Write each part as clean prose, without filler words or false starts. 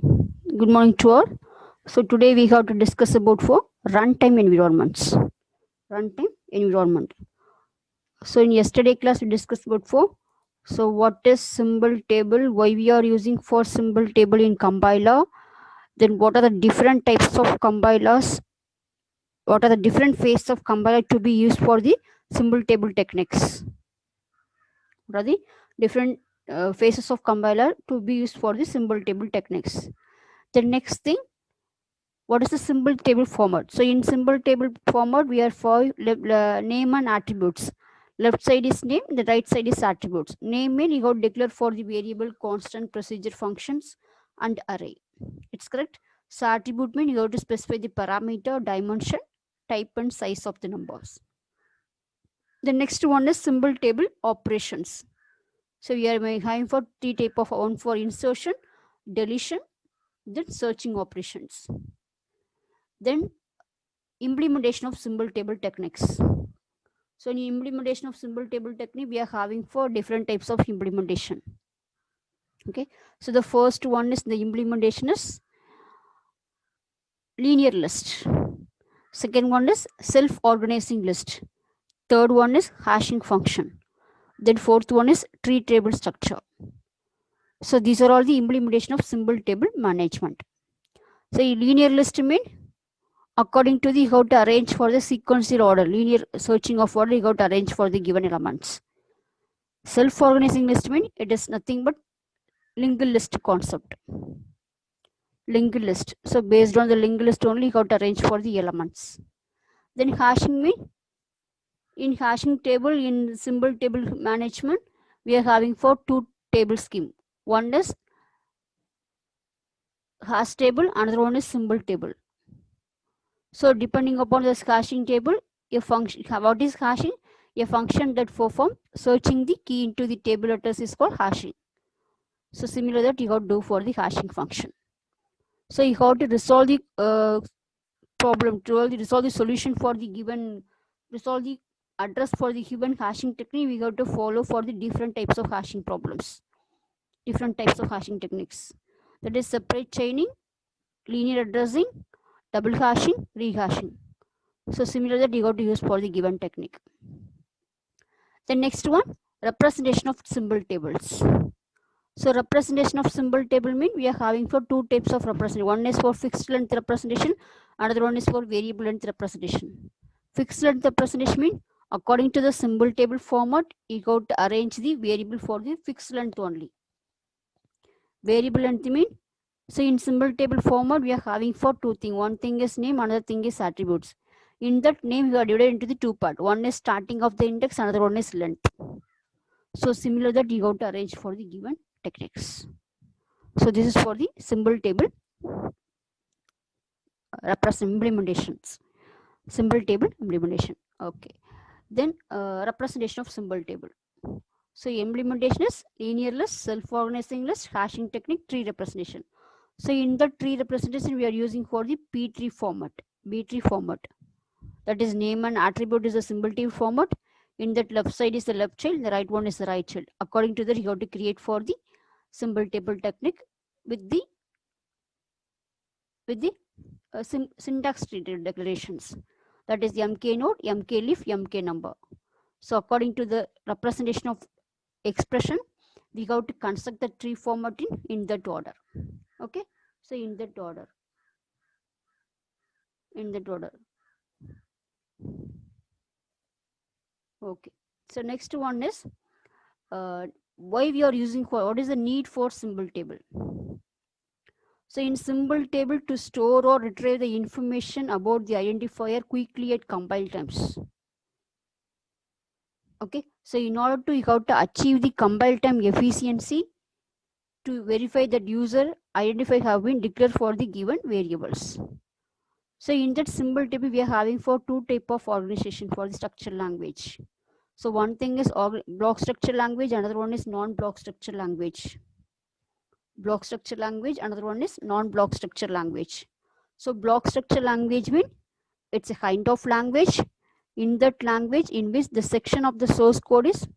Good morning to all. So today we have to discuss about for runtime environments. Runtime environment. So in yesterday class we discussed about for. So what is symbol table? Why we are using for symbol table in compiler? Then what are the different types of compilers? What are the different phases of compiler to be used for the symbol table techniques? What are the different phases of compiler to be used for the symbol table techniques? The next thing, what is the symbol table format? So in symbol table format, we are for name and attributes. Left side is name, the right side is attributes. Name mean you have to declare for the variable, constant, procedure, functions, and array. It's correct. So attribute mean you have to specify the parameter, dimension, type, and size of the numbers. The next one is symbol table operations. So we are having for three type of one for insertion, deletion, then searching operations. Then implementation of symbol table techniques. So in implementation of symbol table technique, we are having four different types of implementation. Okay, so the first one is the implementation is linear list. Second one is self-organizing list. Third one is hashing function. Then fourth one is tree table structure. So these are all the implementation of symbol table management. So linear list mean according to the how to arrange for the sequential order, linear searching of order, you have to arrange for the given elements. Self-organizing list mean it is nothing but linked list concept. Linked list. So based on the linked list only, you have to arrange for the elements. Then hashing mean in hashing table, in symbol table management, we are having for two table scheme. One is hash table, another one is symbol table. So depending upon this hashing table, a function, what is hashing? A function that perform searching the key into the table address is called hashing. So similar that you have to do for the hashing function. So you have to resolve the problem, to resolve the solution for the given, resolve the address for the given hashing technique. We have to follow for the different types of hashing problems, different types of hashing techniques. That is separate chaining, linear addressing, double hashing, rehashing. So similar that you have to use for the given technique. The next one, representation of symbol tables. So representation of symbol table mean we are having for two types of representation. One is for fixed length representation, another one is for variable length representation. Fixed length representation mean according to the symbol table format, you got to arrange the variable for the fixed length only. Variable length mean, so in symbol table format, we are having for two things. One thing is name, another thing is attributes. In that name, we are divided into the two parts. One is starting of the index, another one is length. So similar that you got to arrange for the given techniques. So this is for the symbol table implementations. Symbol table implementation. Okay. Then representation of symbol table. So implementation is linear list, self-organizing list, hashing technique, tree representation. So in the tree representation, we are using for the B-tree format. B-tree format. That is name and attribute is a symbol table format. In that left side is the left child, the right one is the right child. According to that, you have to create for the symbol table technique with the syntax treated declarations. That is MK node, MK leaf, MK number. So according to the representation of expression, we have to construct the tree format in that order. Okay, so in that order. Okay, so next one is why we are using for, what is the need for symbol table? So in symbol table, to store or retrieve the information about the identifier quickly at compile times. Okay, so in order to, you have to achieve the compile time efficiency to verify that user identifier have been declared for the given variables. So in that symbol table, we are having for two type of organization for the structured language. So one thing is block structure language, another one is non-block structure language. Block structure language, another one is non-block structure language. So block structure language means it's a kind of language. In that language, in which the section of the source code is,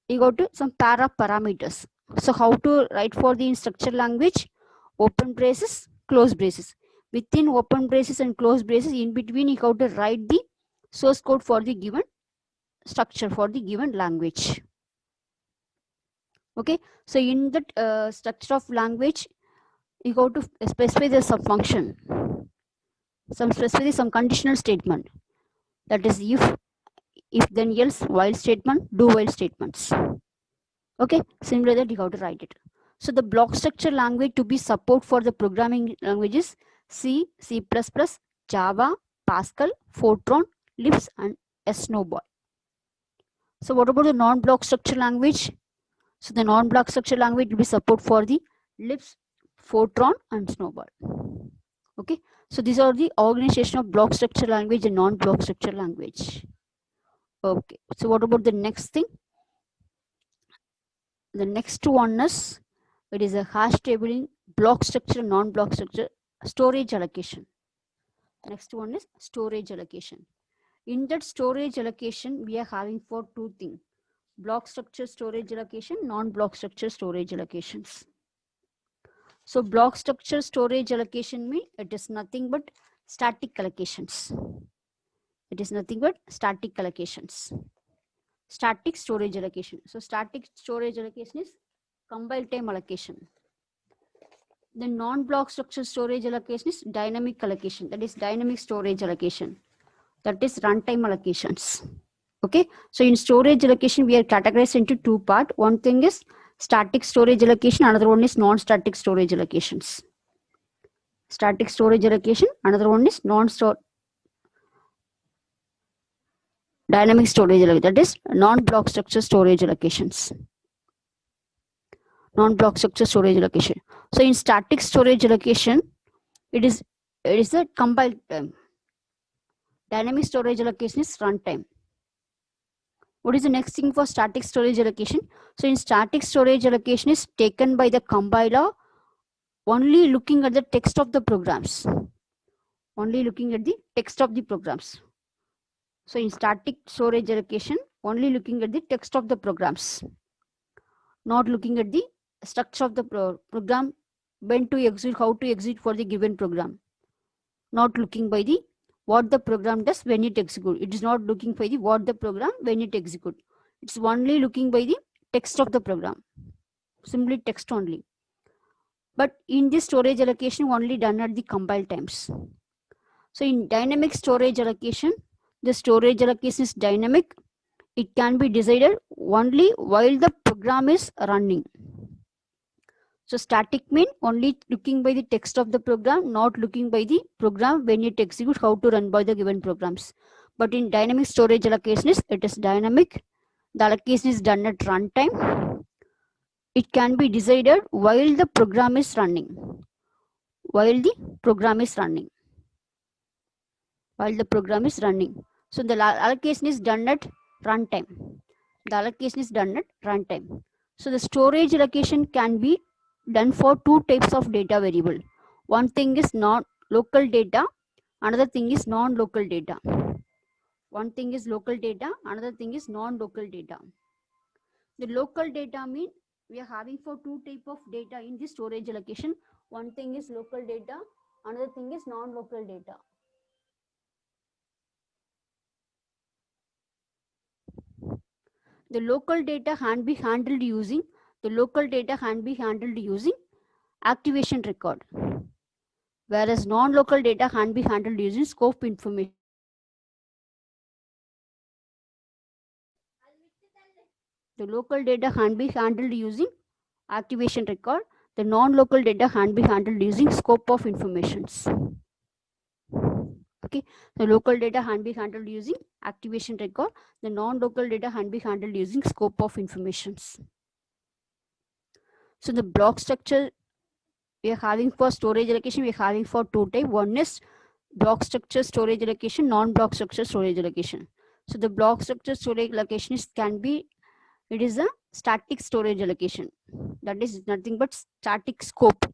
you got to some pair of parameters. So how to write for the structured language? open braces, close braces. Within open braces and close braces, in between you have to write the source code for the given structure for the given language. Okay, so in that structure of language, you have to specify the subfunction, specify some conditional statement, that is if then else, while statement, do while statements. Okay, similar that you have to write it. So the block structure language to be support for the programming languages C, C++, Java, Pascal, Fortran, Lisp, and Snowball. So what about the non-block structure language? So the non-block structure language will be support for the Lisp, Fortran, and Snowball. Okay, so these are the organization of block structure language and non-block structure language. Okay, so what about the next thing? The next one is, it is a hash tabling, block structure, non-block structure, storage allocation. Next one is storage allocation. In that storage allocation, we are having for two things: block structure storage allocation, non-block structure storage allocations. So block structure storage allocation means it is nothing but static allocations. It is nothing but static allocations. Static storage allocation. So static storage allocation is compile time allocation. The non-block structure storage allocation is dynamic allocation. That is dynamic storage allocation. That is runtime allocations. Okay. So in storage allocation, we are categorized into two parts. One thing is static storage allocation. Another one is non-static storage allocations. Static storage allocation. Another one is dynamic storage allocation. That is non-block structure storage allocations. Non-block structure storage allocation. So in static storage allocation, it is a compile time. Dynamic storage allocation is runtime. What is the next thing for static storage allocation? So in static storage allocation is taken by the compiler only looking at the text of the programs. Only looking at the text of the programs. So in static storage allocation, only looking at the text of the programs. Not looking at the structure of the program, when to execute, how to execute for the given program. Not looking by the what the program does when it executes. It is not looking by the what the program when it executes. It's only looking by the text of the program. Simply text only. But in this storage allocation, only done at the compile times. So in dynamic storage allocation, the storage allocation is dynamic. It can be decided only while the program is running. So static means only looking by the text of the program, not looking by the program when it executes, how to run by the given programs. But in dynamic storage allocation, it is dynamic. The allocation is done at runtime. It can be decided while the program is running. While the program is running. While the program is running. So the allocation is done at runtime. The allocation is done at runtime. So the storage allocation can be done for two types of data variable. One thing is non-local data, another thing is non-local data. One thing is local data, another thing is non-local data. The local data means we are having for two type of data in the storage allocation. One thing is local data, another thing is non-local data. The local data can be handled using activation record, whereas non-local data can be handled using scope information. The local data can be handled using activation record. The non-local data can be handled using scope of informations. Okay, the local data can be handled using activation record. The non-local data can be handled using scope of informations. So the block structure we are having for storage allocation, we are having for two types. One is block structure storage allocation, non-block structure storage allocation. So the block structure storage allocation it is a static storage allocation. That is nothing but static scope.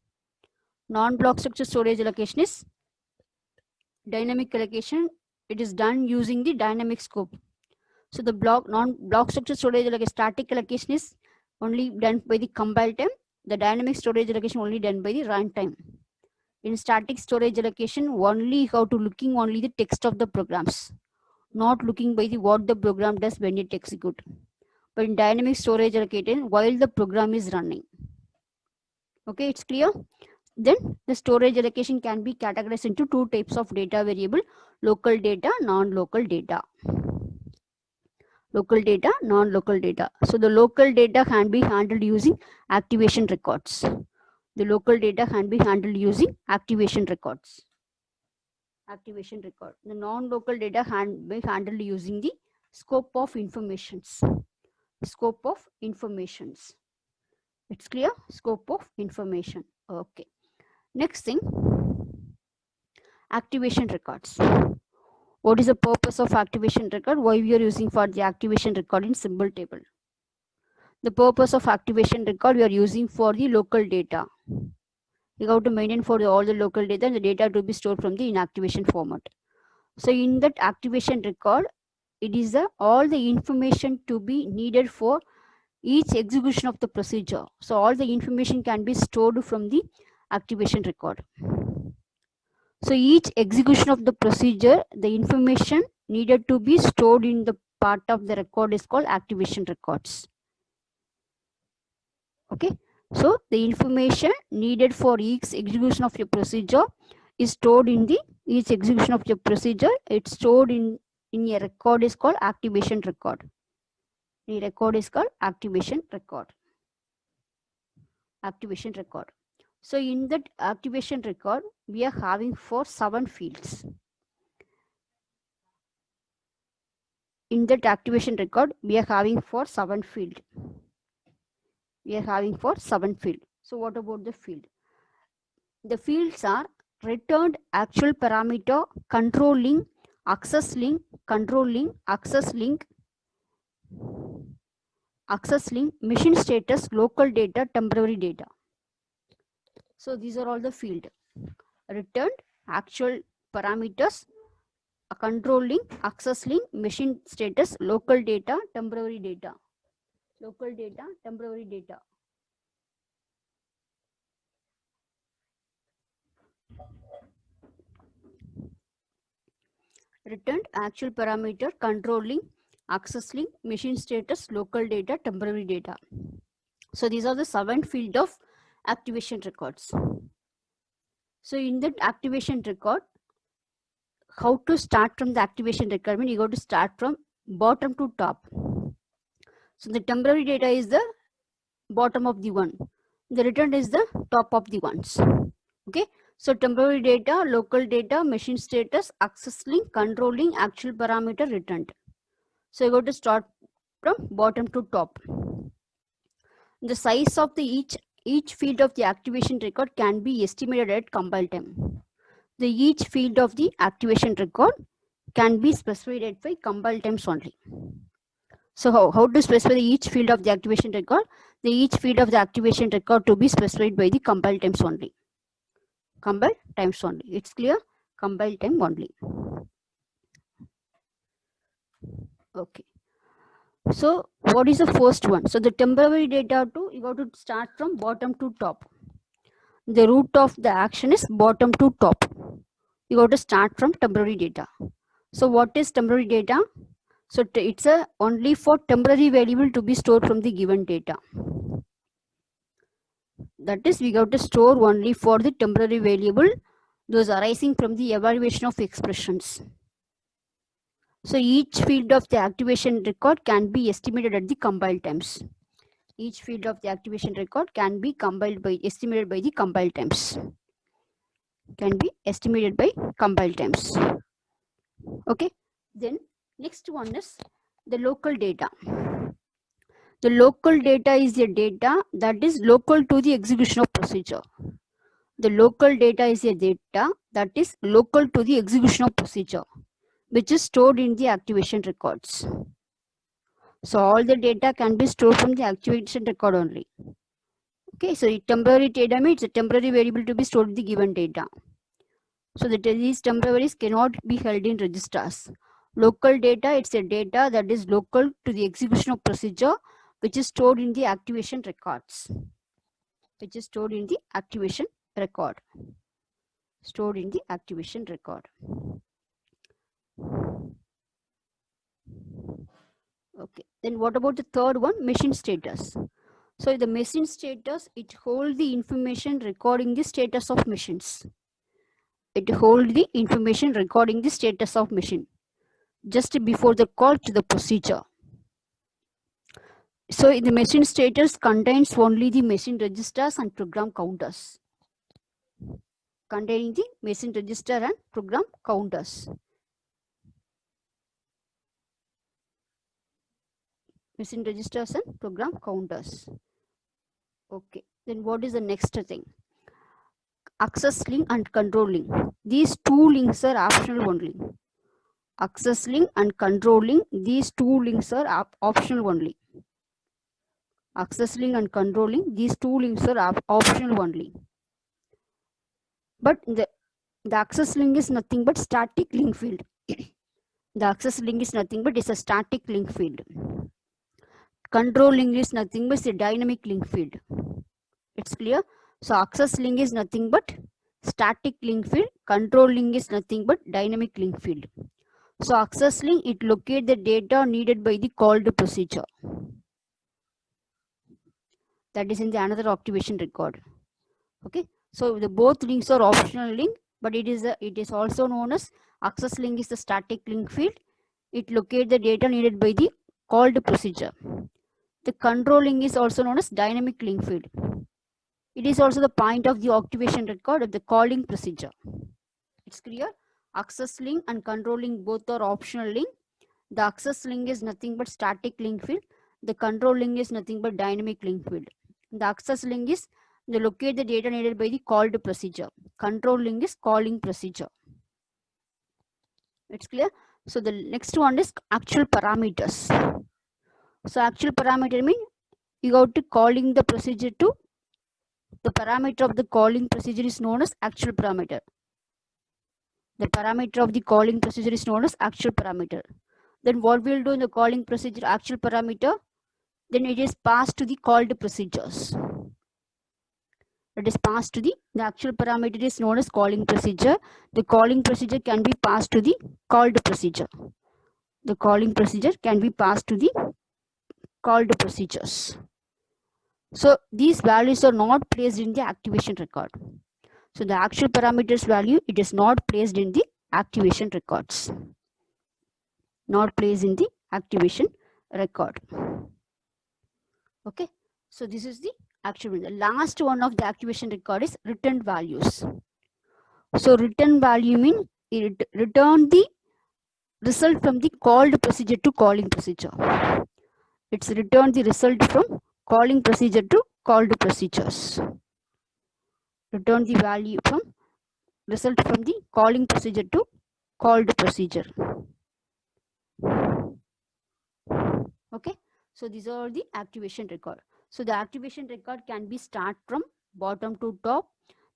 Non-block structure storage allocation is dynamic allocation. It is done using the dynamic scope. So the non-block structure storage allocation, static allocation is only done by the compile time. The dynamic storage allocation only done by the runtime. In static storage allocation, only how to looking only the text of the programs, not looking by the what the program does when it execute. But in dynamic storage allocation, while the program is running. Okay, it's clear. Then the storage allocation can be categorized into two types of data variable: local data, non-local data. Local data, non-local data. So the local data can be handled using activation records. The local data can be handled using activation records. Activation record. The non-local data can be handled using the scope of informations. Scope of informations. It's clear? Scope of information. Okay. Next thing, activation records. What is the purpose of activation record? Why we are using for the activation record in symbol table? The purpose of activation record we are using for the local data. You have to maintain for all the local data and the data to be stored from the inactivation format. So in that activation record, it is all the information to be needed for each execution of the procedure. So all the information can be stored from the activation record. So each execution of the procedure, the information needed to be stored in the part of the record is called activation records. Okay, so the information needed for each execution of your procedure is stored in the each execution of your procedure. It's stored in a record is called activation record. The record is called activation record. Activation record. So in that activation record, we are having for 7 fields. In that activation record, we are having for 7 field. We are having for 7 field. So what about the field? The fields are returned actual parameter, control link, access link, control link, access link, machine status, local data, temporary data. So these are all the field. Returned actual parameters, a control link, access link, machine status, local data, temporary data. Local data, temporary data. Returned actual parameter, control link, access link, machine status, local data, temporary data. So these are the 7 field of activation records. So in that activation record, how to start from the activation record? You got to start from bottom to top. So the temporary data is the bottom of the one. The returned is the top of the ones. Okay. So temporary data, local data, machine status, access link, control link, actual parameter returned. So you got to start from bottom to top. The size of the each field of the activation record can be estimated at compile time. The each field of the activation record can be specified at by compile times only. So how to specify each field of the activation record? The each field of the activation record to be specified by the compile times only. Compile times only. It's clear? Compile time only. Okay. So what is the first one? So the temporary data you got to start from bottom to top. The root of the action is bottom to top. You got to start from temporary data. So what is temporary data? So it's only for temporary variable to be stored from the given data. That is, we got to store only for the temporary variable, those arising from the evaluation of expressions. So each field of the activation record can be estimated at the compile times. Each field of the activation record can be estimated by the compile times. Can be estimated by compile times. Okay. Then next one is the local data. The local data is the data that is local to the execution of procedure. The local data is a data that is local to the execution of procedure, which is stored in the activation records. So all the data can be stored from the activation record only. Okay, so temporary data means a temporary variable to be stored in the given data. So that these temporaries cannot be held in registers. Local data, it's a data that is local to the execution of procedure, which is stored in the activation records. which is stored in the activation record. Stored in the activation record. Okay, then what about the third one, machine status? So the machine status, it holds the information recording the status of machines. It holds the information recording the status of machine just before the call to the procedure. So the machine status contains only the machine registers and program counters. Containing the machine register and program counters. Machine registers and program counters. Okay, then what is the next thing? Access link and control link. These two links are optional only. Access link and control link, these two links are optional only. Access link and control link, these two links are optional only. But the access link is nothing but static link field. The access link is nothing but it's a static link field. Control link is nothing but a dynamic link field. It's clear? So access link is nothing but static link field. Control link is nothing but dynamic link field. So access link, it locates the data needed by the called procedure. That is in the another activation record. Okay. So the both links are optional link, but it is also known as access link is the static link field. It locates the data needed by the called procedure. The control link is also known as dynamic link field. It is also the point of the activation record of the calling procedure. It's clear? Access link and control link both are optional link. The access link is nothing but static link field. The control link is nothing but dynamic link field. The access link is the locate the data needed by the called procedure. Control link is calling procedure. It's clear? So the next one is actual parameters. So actual parameter means you have to calling the procedure to the parameter of the calling procedure is known as actual parameter. The parameter of the calling procedure is known as actual parameter. Then what we'll do in the calling procedure actual parameter, then it is passed to the called procedures. It is passed to the actual parameter is known as calling procedure. The calling procedure can be passed to the called procedure. The calling procedure can be passed to the called procedures. So these values are not placed in the activation record. So the actual parameters value, it is not placed in the activation records. Not placed in the activation record. Okay. So this is the actual. The last one of the activation record is return values. So return value means it return the result from the called procedure to calling procedure. It's return the result from calling procedure to called procedures. Return the value from result from the calling procedure to called procedure. Okay. So these are the activation record. So the activation record can be start from bottom to top.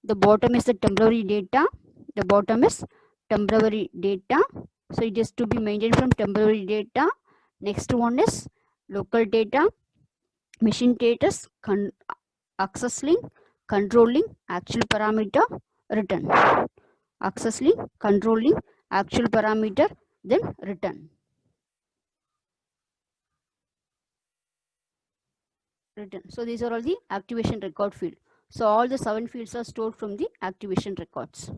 The bottom is the temporary data. The bottom is temporary data. So it is to be maintained from temporary data. Next one is local data, machine status, access link, control link, actual parameter, return. Access link, control link, actual parameter, then return. So these are all the activation record field. So all the 7 fields are stored from the activation records.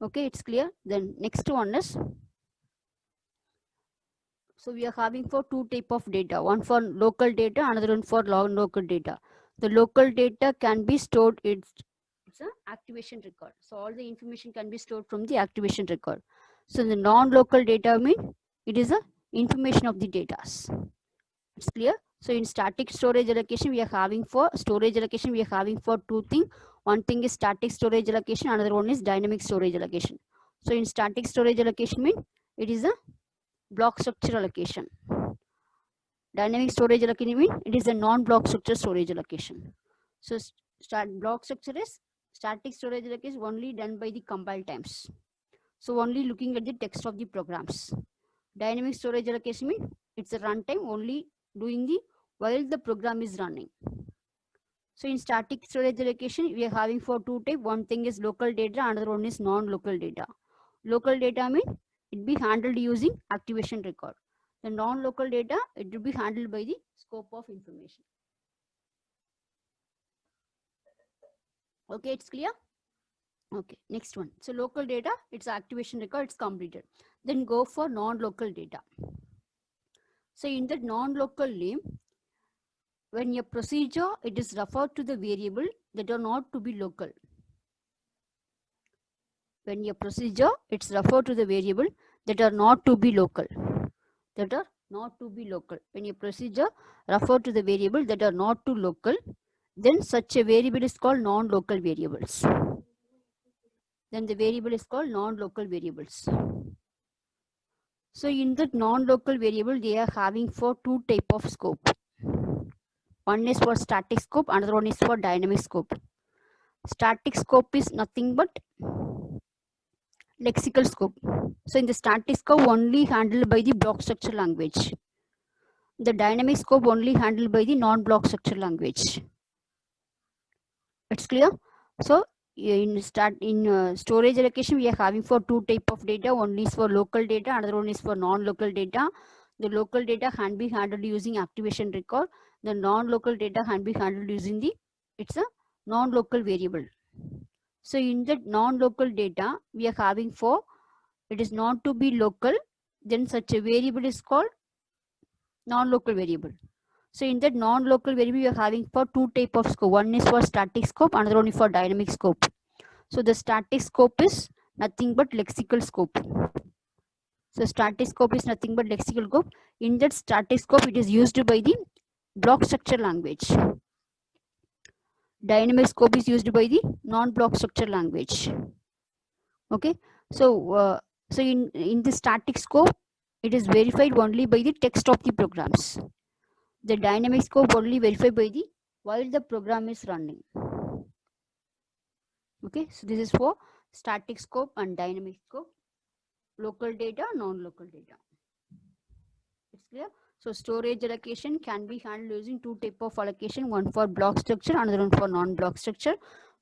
Okay, it's clear. Then next one is, so we are having for 2 type of data, one for local data, another one for non-local data. The local data can be stored, it's an activation record. So all the information can be stored from the activation record. So the non-local data means it is a information of the data. It's clear. So in static storage allocation, we are having for storage allocation, we are having for 2 things. One thing is static storage allocation, another one is dynamic storage allocation. So in static storage allocation means it is a block structure allocation. Dynamic storage allocation means it is a non-block structure storage allocation. So block structure is static storage allocation only done by the compile times. So only looking at the text of the programs. Dynamic storage allocation means it's a runtime only doing the while the program is running. So in static storage allocation, we are having for two types. One thing is local data, another one is non-local data. Local data means it be handled using activation record. The non-local data, it will be handled by the scope of information. Okay, it's clear? Okay, next one. So local data, it's activation record, it's completed. Then go for non-local data. So in that non-local name, when a procedure, it is referred to the variable that are not to be local. When a procedure, it's referred to the variable that are not to be local. That are not to be local. When a procedure refer to the variable that are not to local, then such a variable is called non-local variables. Then the variable is called non-local variables. So in that non-local variable, they are having for two type of scope. One is for static scope, another one is for dynamic scope. Static scope is nothing but lexical scope. So in the static scope, only handled by the block structure language. The dynamic scope only handled by the non-block structure language. It's clear? So in storage allocation, we are having for two type of data. One is for local data, another one is for non-local data. The local data can be handled using activation record. The non-local data can be handled using it's a non-local variable. So in the non-local data, we are having for, it is not to be local, then such a variable is called non-local variable. So in that non-local variable, we are having for two type of scope. One is for static scope, another one is for dynamic scope. So the static scope is nothing but lexical scope. So static scope is nothing but lexical scope. In that static scope, it is used by the block structure language. Dynamic scope is used by the non-block structure language. Okay. So so in the static scope, it is verified only by the text of the programs. The dynamic scope only verified by the while the program is running. Okay, so this is for static scope and dynamic scope, local data, non-local data. It's clear? So storage allocation can be handled using two type of allocation, one for block structure, another one for non-block structure.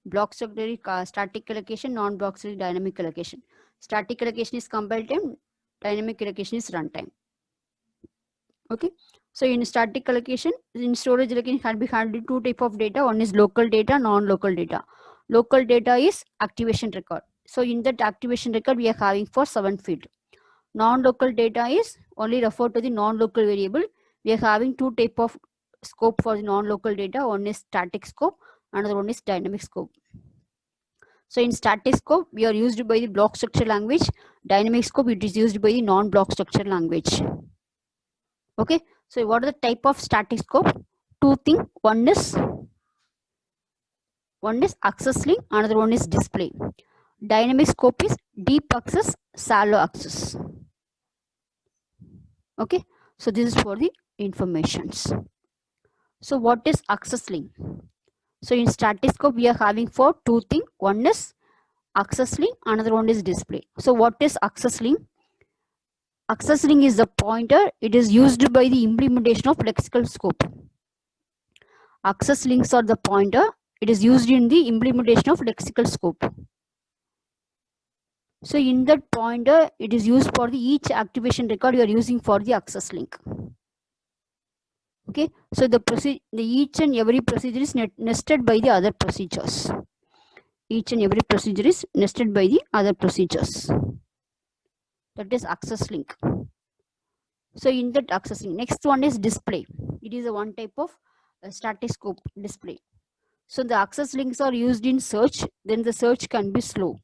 Block structure is static allocation, non-block structure is dynamic allocation. Static allocation is compile time, dynamic allocation is runtime. Okay, so in static allocation, in storage allocation can be handled two type of data. One is local data, non-local data. Local data is activation record. So in that activation record, we are having for 7 field. Non-local data is only referred to the non-local variable. We are having two type of scope for the non-local data. One is static scope, another one is dynamic scope. So in static scope, we are used by the block structure language. Dynamic scope, it is used by the non-block structure language. Okay, so what are the type of static scope? Two things. One is access link, another one is display. Dynamic scope is deep access, shallow access. Okay, so this is for the informations. So what is access link? So in static scope, we are having for two things. One is access link, another one is display. So what is access link? Access link is the pointer. It is used by the implementation of lexical scope. Access links are the pointer. It is used in the implementation of lexical scope. So in that pointer, it is used for the each activation record you are using for the access link. Okay, so the each and every procedure is nested by the other procedures. Each and every procedure is nested by the other procedures. That is access link. So in that access link, next one is display. It is a one type of static scope display. So the access links are used in search, then the search can be slow.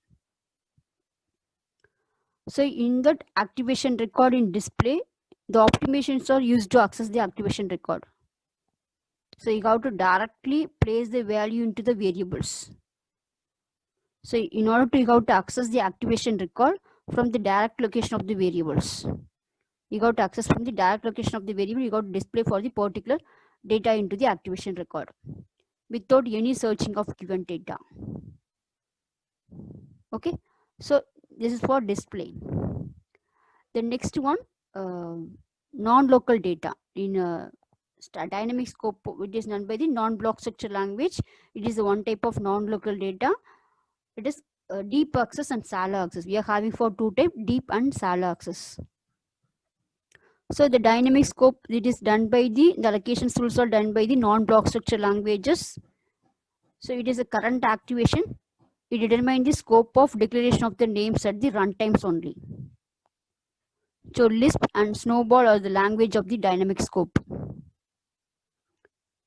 So in that activation record in display, the optimizations are used to access the activation record. So you have to directly place the value into the variables. So in order to, you have to access the activation record from the direct location of the variables. You got to access from the direct location of the variable, you got to display for the particular data into the activation record without any searching of given data. Okay, so this is for display. The next one, non-local data in dynamic scope, which is done by the non-block structure language. It is one type of non-local data. It is deep access and shallow access. We are having for two types, deep and shallow access. So the dynamic scope, it is done by the allocations rules are done by the non-block structure languages. So it is a current activation. It determines the scope of declaration of the names at the runtimes only. So Lisp and Snowball are the language of the dynamic scope.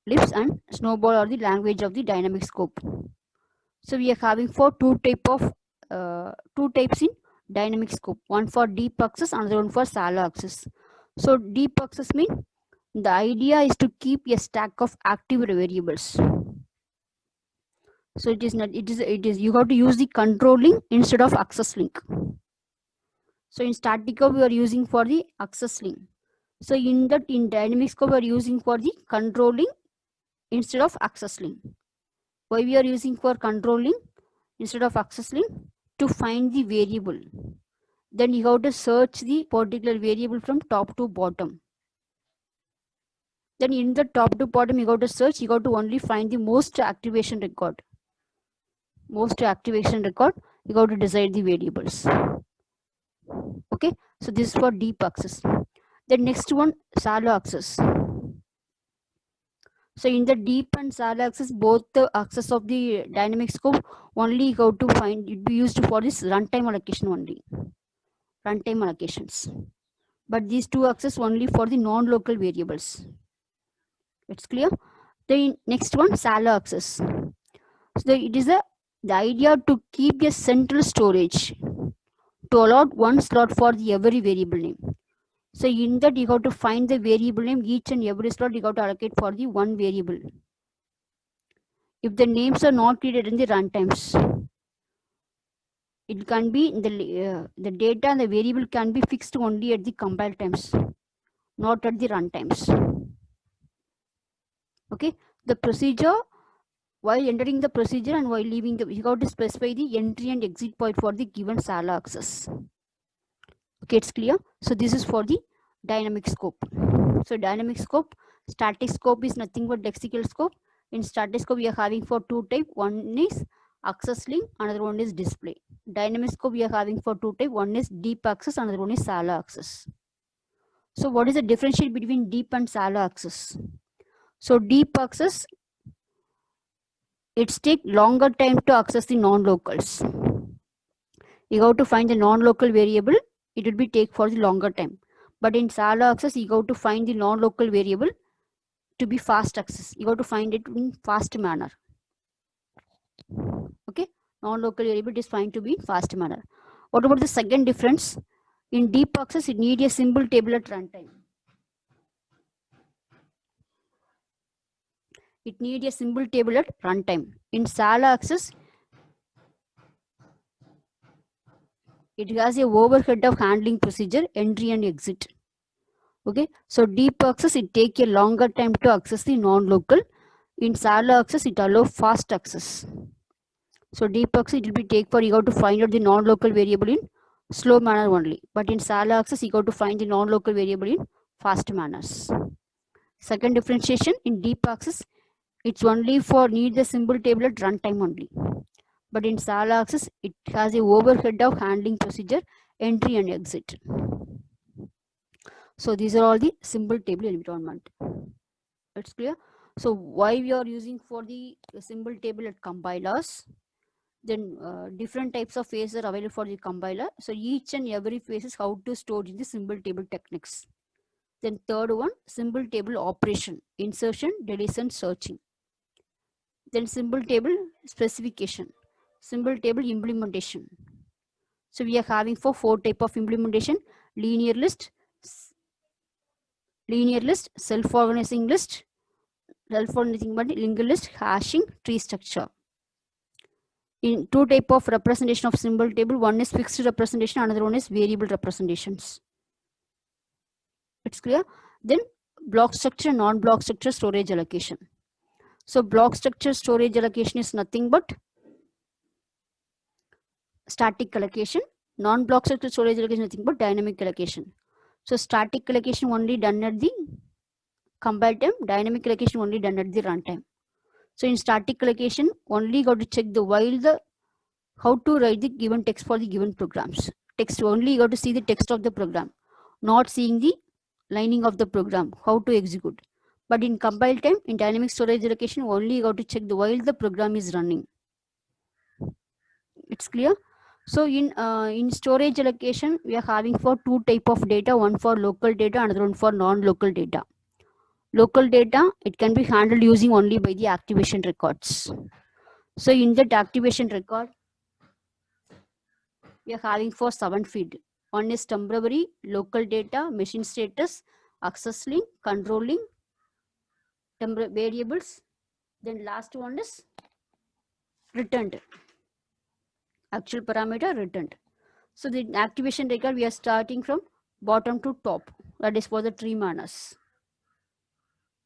Lisp and Snowball are the language of the dynamic scope. So we are having for two types in dynamic scope. One for deep access, another one for shallow access. So deep access means the idea is to keep a stack of active variables. So it is you have to use the control link instead of access link. So in static scope we are using for the access link. So in dynamic scope we are using for the control link instead of access link. Why we are using for control link instead of access link? To find the variable. Then you have to search the particular variable from top to bottom. Then in the top to bottom you have to search, you have to only find the most activation record. Most activation record, you have to decide the variables. Okay, so this is for deep access. The next one, shallow access. So in the deep and shallow access, both the access of the dynamic scope only how to find, it be used for this runtime allocation only. Runtime allocations. But these two access only for the non-local variables. It's clear? The next one, shallow access. So it is the idea to keep a central storage to allot one slot for the every variable name. So in that you have to find the variable name, each and every slot you have to allocate for the one variable. If the names are not created in the runtimes, it can be the data and the variable can be fixed only at the compile times, not at the runtimes. Okay, the procedure, while entering the procedure and while leaving the, you have to specify the entry and exit point for the given shallow access. Okay, it's clear. So this is for the dynamic scope. So dynamic scope, static scope is nothing but lexical scope. In static scope we are having for two type. One is access link, another one is display. Dynamic scope we are having for two type. One is deep access, another one is shallow access. So what is the differentiate between deep and shallow access? So deep access, it's take longer time to access the non-locals. You have to find the non-local variable, it will be take for the longer time. But in shallow access, you have to find the non-local variable to be fast access. You have to find it in fast manner. Okay, non-local variable is found to be fast manner. What about the second difference? In deep access, it need a symbol table at runtime. It need a symbol table at runtime. In shallow access, it has a overhead of handling procedure, entry and exit. Okay, so deep access, it take a longer time to access the non-local. In shallow access, it allow fast access. So deep access, it will be take for you have to find out the non-local variable in slow manner only. But in shallow access, you have to find the non-local variable in fast manners. Second differentiation, in deep access, it's only for need the symbol table at runtime only. But in shallow access, it has a overhead of handling procedure, entry and exit. So these are all the symbol table environment. It's clear. So why we are using for the symbol table at compilers? Then different types of phases are available for the compiler. So each and every phase is how to store in the symbol table techniques. Then third one, symbol table operation, insertion, deletion, searching. Then symbol table specification, symbol table implementation. So we are having for four type of implementation: linear list, self-organizing list, self-organizing but linked list, hashing, tree structure. In two type of representation of symbol table, one is fixed representation, another one is variable representations. It's clear. Then block structure, non-block structure, storage allocation. So block structure storage allocation is nothing but static allocation. Non-block structure storage allocation is nothing but dynamic allocation. So static allocation only done at the compile time, dynamic allocation only done at the runtime. So in static allocation, only got to check the while the how to write the given text for the given programs. Text only you got to see the text of the program, not seeing the lining of the program, how to execute. But in compile time, in dynamic storage allocation, only you got to check the while the program is running. It's clear? So in storage allocation, we are having for two type of data, one for local data, another one for non-local data. Local data, it can be handled using only by the activation records. So in that activation record, we are having for 7 field. One is temporary, local data, machine status, access link, controlling, temporary variables. Then last one is returned, actual parameter returned. So the activation record, we are starting from bottom to top. That is for the tree manners.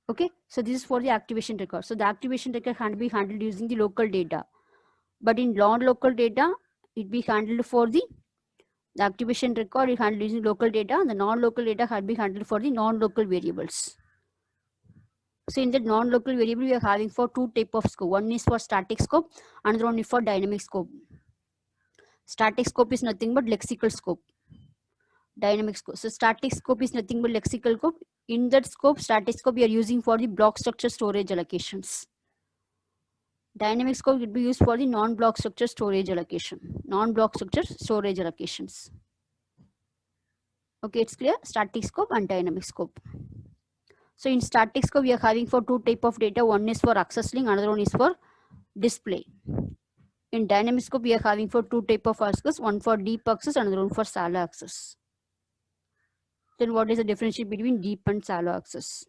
Okay, so this is for the activation record. So the activation record can be handled using the local data. But in non-local data, it be handled for the activation record is handled using local data, and the non-local data can be handled for the non-local variables. So in the non-local variable, we are having for two type of scope. One is for static scope, another one is for dynamic scope. Static scope is nothing but lexical scope. Dynamic scope. So static scope is nothing but lexical scope. In that scope, static scope we are using for the block structure storage allocations. Dynamic scope would be used for the non-block structure storage allocation. Non-block structure storage allocations. Okay, it's clear? Static scope and dynamic scope. So in static scope, we are having for two type of data. One is for access link, another one is for display. In dynamic scope, we are having for two type of access, one for deep access, another one for shallow access. Then what is the differential between deep and shallow access?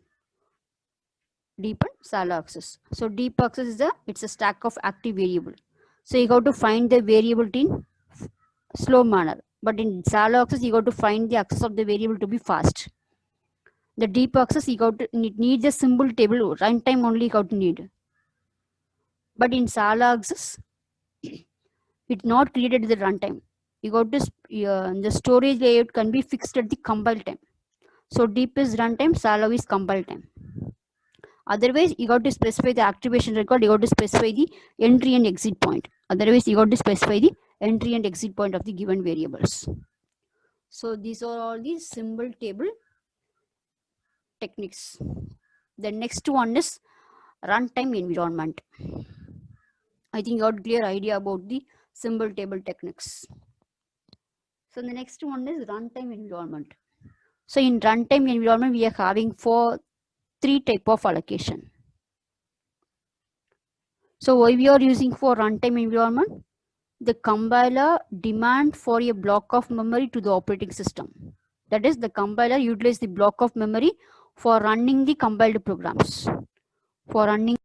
Deep and shallow access. So deep access is it's a stack of active variable. So you got to find the variable in slow manner. But in shallow access, you got to find the access of the variable to be fast. The deep access, you got to need the symbol table, runtime only you got to need. But in shallow access, it's not created at the runtime. You got to the storage layout can be fixed at the compile time. So deep is runtime, shallow is compile time. Otherwise, you got to specify the activation record, you got to specify the entry and exit point. Otherwise, you got to specify the entry and exit point of the given variables. So these are all the symbol table techniques. The next one is runtime environment. I think you got a clear idea about the symbol table techniques. So the next one is runtime environment. So in runtime environment, we are having for three type of allocation. So why we are using for runtime environment? The compiler demand for a block of memory to the operating system. That is, the compiler utilizes the block of memory for running the compiled programs. For running